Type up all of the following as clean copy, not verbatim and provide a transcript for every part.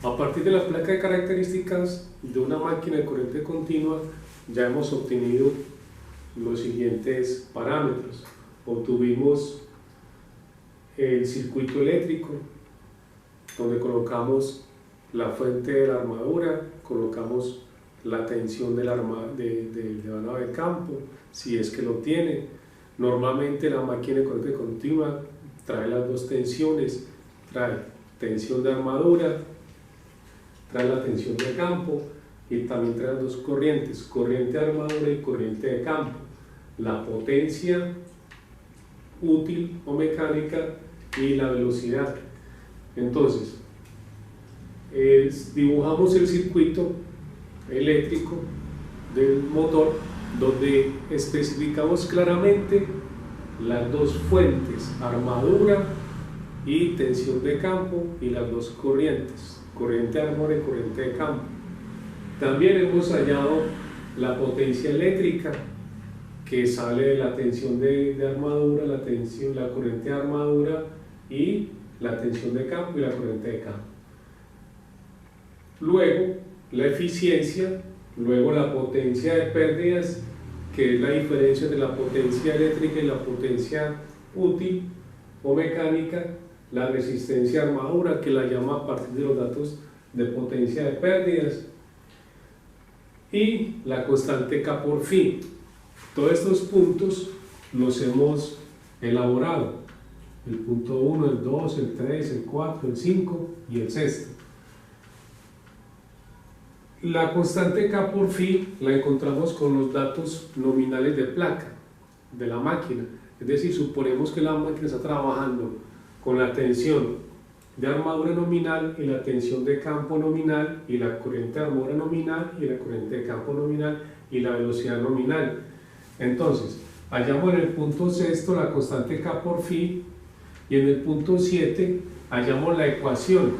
A partir de la placa de características de una máquina de corriente continua ya hemos obtenido los siguientes parámetros. Obtuvimos el circuito eléctrico, donde colocamos la fuente de la armadura, colocamos la tensión de la nave de campo, si es que lo tiene. Normalmente la máquina de corriente continua trae las dos tensiones, trae tensión de armadura, trae la tensión de campo y también trae las dos corrientes, corriente de armadura y corriente de campo, la potencia útil o mecánica y la velocidad. Entonces, dibujamos el circuito eléctrico del motor, donde especificamos claramente las dos fuentes, armadura y tensión de campo, y las dos corrientes, corriente de armadura y corriente de campo. También hemos hallado la potencia eléctrica que sale de la tensión de armadura, la corriente de armadura y la tensión de campo y la corriente de campo. Luego la eficiencia, luego la potencia de pérdidas, que es la diferencia de la potencia eléctrica y la potencia útil o mecánica, la resistencia de armadura, que la llama a partir de los datos de potencia de pérdidas, y la constante K por phi. Todos estos puntos los hemos elaborado: el punto 1, el 2, el 3, el 4, el 5 y el sexto. La constante K por phi la encontramos con los datos nominales de placa de la máquina. Es decir, suponemos que la máquina está trabajando con la tensión de armadura nominal y la tensión de campo nominal y la corriente de armadura nominal y la corriente de campo nominal y la velocidad nominal. Entonces, hallamos en el punto sexto la constante K por phi, y en el punto 7 hallamos la ecuación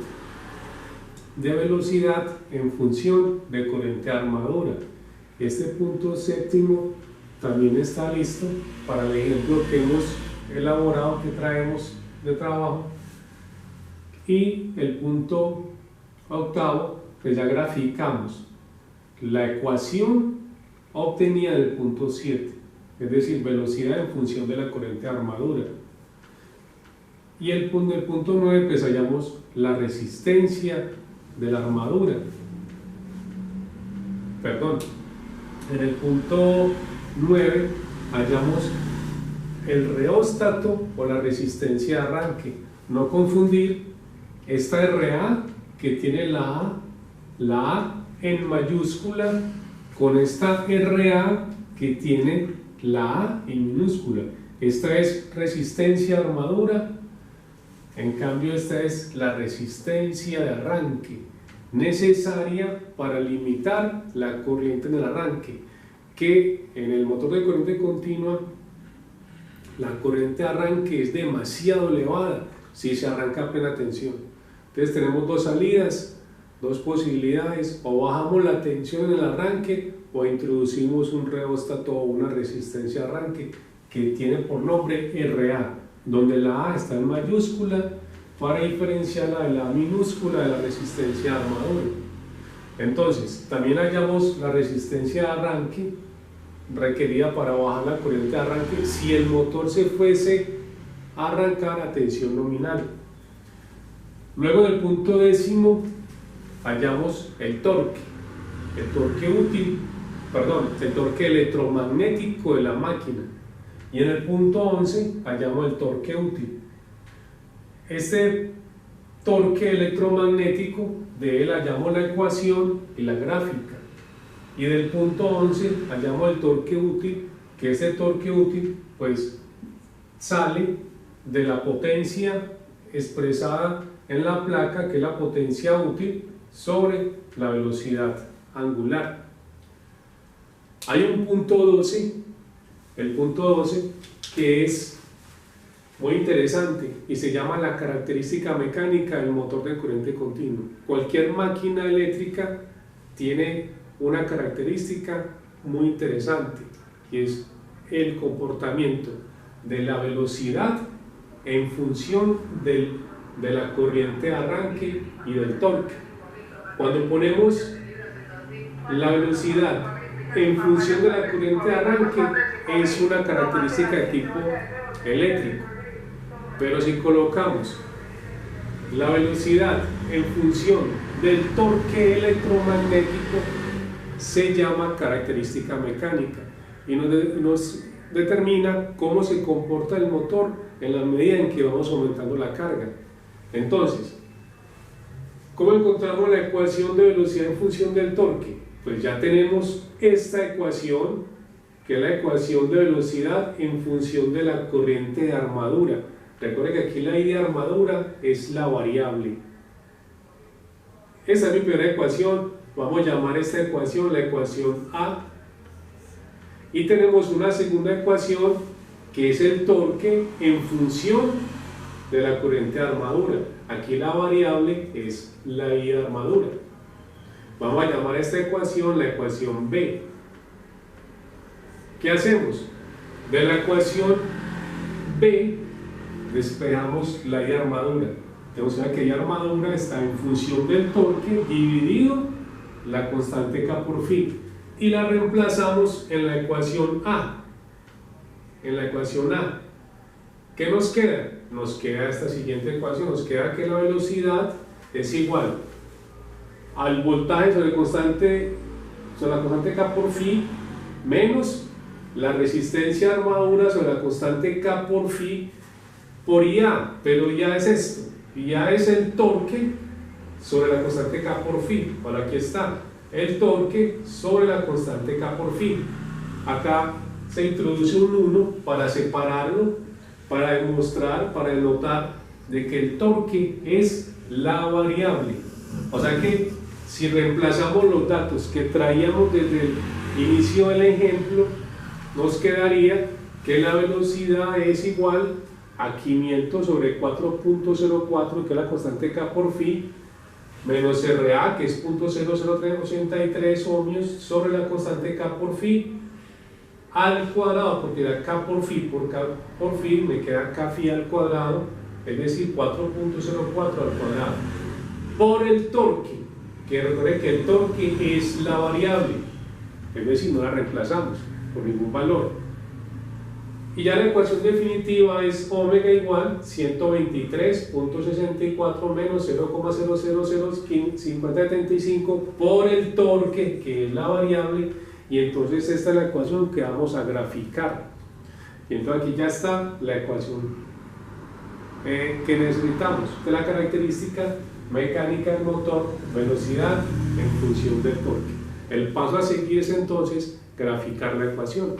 de velocidad en función de corriente de armadura. Este punto séptimo también está listo para el ejemplo que hemos elaborado, que traemos de trabajo, y el punto octavo, pues ya graficamos la ecuación obtenida del punto 7, es decir, velocidad en función de la corriente de armadura. Y el punto 9, pues hallamos la resistencia de la armadura. Perdón, en el punto 9 hallamos el reóstato o la resistencia de arranque. No confundir esta RA, que tiene la A en mayúscula, con esta RA que tiene la A en minúscula. Esta es resistencia de armadura, en cambio esta es la resistencia de arranque, necesaria para limitar la corriente en el arranque, que en el motor de corriente continua la corriente de arranque es demasiado elevada si se arranca a plena tensión. Entonces tenemos dos salidas, dos posibilidades: o bajamos la tensión en el arranque o introducimos un reóstato o una resistencia de arranque que tiene por nombre RA, donde la A está en mayúscula para diferenciarla de la minúscula de la resistencia de armadura. Entonces, también hallamos la resistencia de arranque requerida para bajar la corriente de arranque si el motor se fuese a arrancar a tensión nominal. Luego, en el punto décimo, hallamos el torque útil, el torque electromagnético de la máquina. Y en el punto 11 hallamos el torque útil. Este torque electromagnético, de él hallamos la ecuación y la gráfica. Y del punto 11 hallamos el torque útil, que ese torque útil pues sale de la potencia expresada en la placa, que es la potencia útil sobre la velocidad angular. Hay un punto 12, el punto 12, que es muy interesante y se llama la característica mecánica del motor de corriente continua. Cualquier máquina eléctrica tiene una característica muy interesante, y es el comportamiento de la velocidad en función de la corriente de arranque y del torque. Cuando ponemos la velocidad en función de la corriente de arranque, es una característica de tipo eléctrico. Pero si colocamos la velocidad en función del torque electromagnético, se llama característica mecánica y nos determina cómo se comporta el motor en la medida en que vamos aumentando la carga. Entonces, ¿cómo encontramos la ecuación de velocidad en función del torque? Pues ya tenemos esta ecuación, que es la ecuación de velocidad en función de la corriente de armadura. Recuerden que aquí la I de armadura es la variable. Esta es mi primera ecuación. Vamos a llamar esta ecuación la ecuación A. Y tenemos una segunda ecuación que es el torque en función de la corriente de armadura. Aquí la variable es la I de armadura. Vamos a llamar a esta ecuación la ecuación B. ¿Qué hacemos? De la ecuación B despejamos la I de armadura. Tenemos que I de armadura está en función del torque dividido la constante K por phi y la reemplazamos en la ecuación A. En la ecuación A, ¿qué nos queda? Nos queda esta siguiente ecuación, nos queda que la velocidad es igual al voltaje sobre la constante K por phi menos la resistencia de armadura sobre la constante K por phi por IA, pero IA es esto, IA es el torque sobre la constante K por phi. Ahora aquí está, el torque sobre la constante K por phi. Acá se introduce un 1 para separarlo, para demostrar, para denotar de que el torque es la variable. O sea que si reemplazamos los datos que traíamos desde el inicio del ejemplo, nos quedaría que la velocidad es igual a 500 sobre 4.04, que es la constante K por phi, menos RA, que es 0.00383 ohmios, sobre la constante K por phi, al cuadrado, porque la K por phi por K por phi me queda K phi al cuadrado, es decir, 4.04 al cuadrado, por el torque, que recuerden que el torque es la variable, es decir, no la reemplazamos por ningún valor. Y ya la ecuación definitiva es omega igual 123.64 menos 0,0005075 por el torque, que es la variable, y entonces esta es la ecuación que vamos a graficar. Y entonces aquí ya está la ecuación que necesitamos de la característica mecánica del motor, velocidad en función del torque. El paso a seguir es entonces graficar la ecuación.